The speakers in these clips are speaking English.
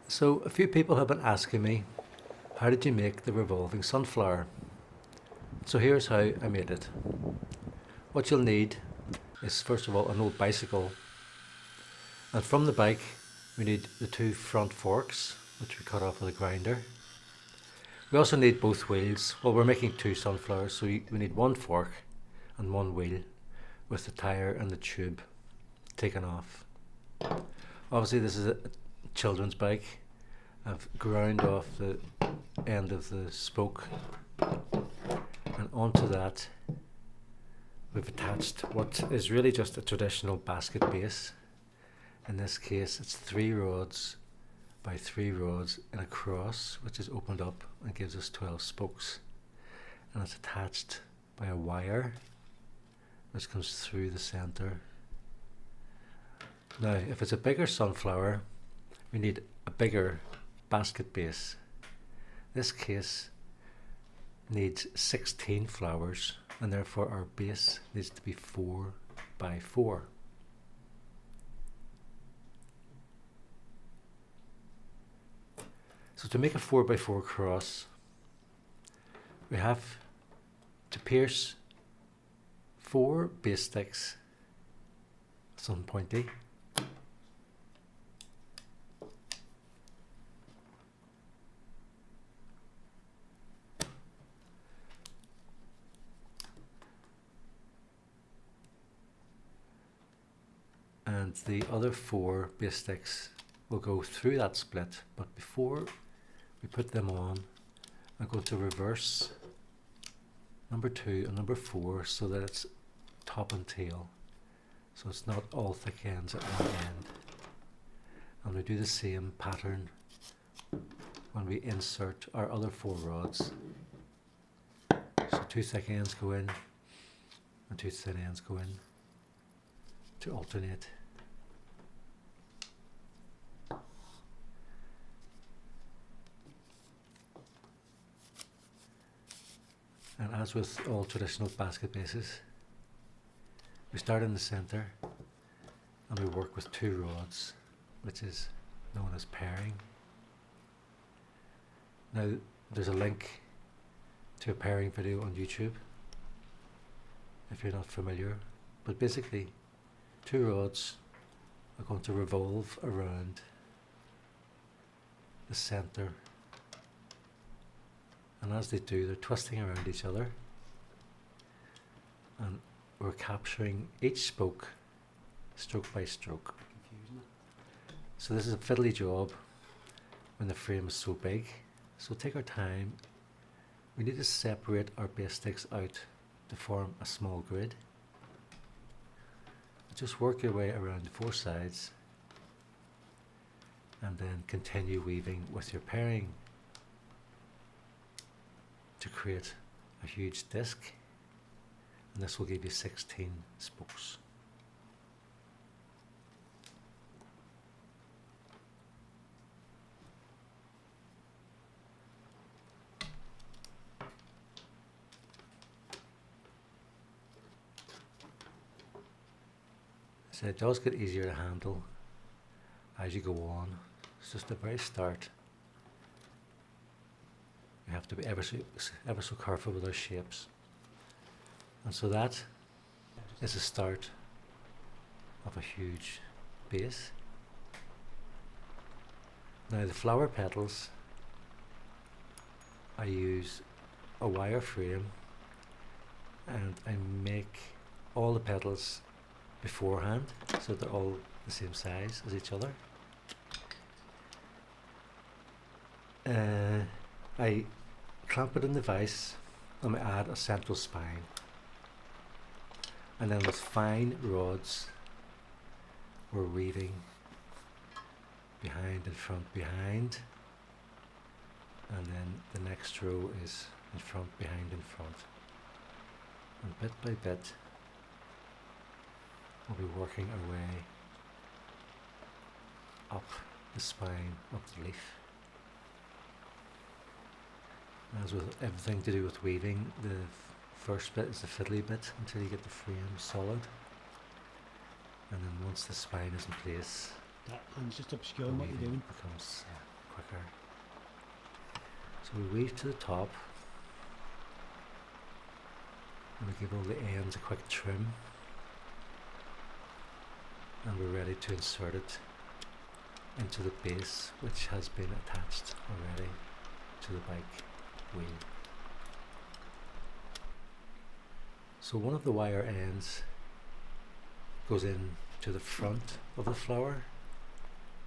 So a few people have been asking me, how did you make the revolving sunflower? So here's how I made it. What you'll need is first of all an old bicycle, and from the bike we need the two front forks which we cut off with a grinder. We also need both wheels. Well, we're making two sunflowers, so we need one fork and one wheel with the tire and the tube taken off. Obviously this is a children's bike. I've ground off the end of the spoke, and onto that we've attached what is really just a traditional basket base. In this case it's 3 rods by 3 rods in a cross, which is opened up and gives us 12 spokes, and it's attached by a wire which comes through the center. Now if it's a bigger sunflower we need a bigger basket base. This case needs 16 flowers, and therefore our base needs to be 4 by 4. So to make a 4 by 4 cross, we have to pierce 4 base sticks, some pointy, and the other 4 base sticks will go through that split. But before we put them on, I'm going to reverse number 2 and number 4 so that it's top and tail, so it's not all thick ends at one end. And we do the same pattern when we insert our other 4 rods. So 2 thick ends go in and 2 thin ends go in to alternate. And as with all traditional basket bases, we start in the center and we work with 2 rods, which is known as pairing. Now there's a link to a pairing video on YouTube if you're not familiar, but basically 2 rods are going to revolve around the center, and as they do they're twisting around each other, and we're capturing each spoke stroke by stroke. So this is a fiddly job when the frame is so big, so take our time. We need to separate our base sticks out to form a small grid. Just work your way around the 4 sides and then continue weaving with your pairing to create a huge disc, and this will give you 16 spokes. So it does get easier to handle as you go on. It's just the very start. We have to be ever so careful with our shapes. And so that is the start of a huge base. Now the flower petals, I use a wire frame and I make all the petals beforehand so they're all the same size as each other. I clamp it in the vise and I add a central spine, and then with fine rods we're weaving behind and front behind, and then the next row is in front behind and front, and bit by bit we'll be working our way up the spine of the leaf. As with everything to do with weaving, the first bit is the fiddly bit until you get the frame solid, and then once the spine is in place, And it's just obscuring what you're doing. becomes quicker. So we weave to the top and we give all the ends a quick trim, and we're ready to insert it into the base, which has been attached already to the bike wheel. So one of the wire ends goes in to the front of the flower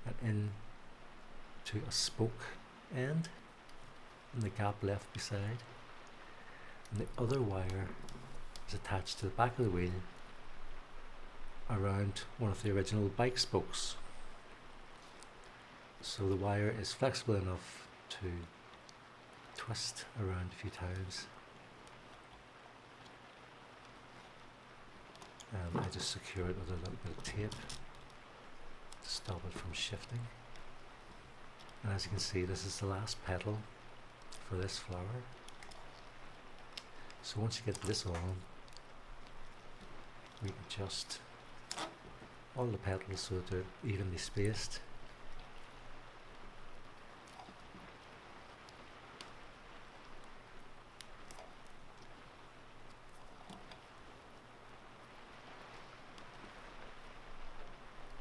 and in to a spoke end in the gap left beside, and the other wire is attached to the back of the wheel around one of the original bike spokes. So the wire is flexible enough to twist around a few times. I just secure it with a little bit of tape to stop it from shifting. And as you can see, this is the last petal for this flower. So once you get this on, we adjust all the petals so that they're evenly spaced.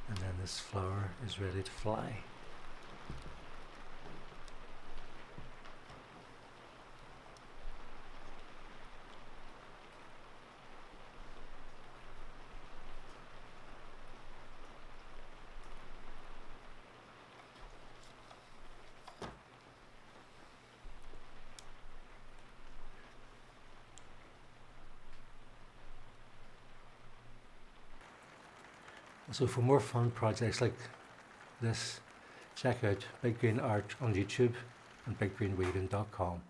And then this flower is ready to fly. So for more fun projects like this, check out Big Green Art on YouTube and biggreenweaving.com.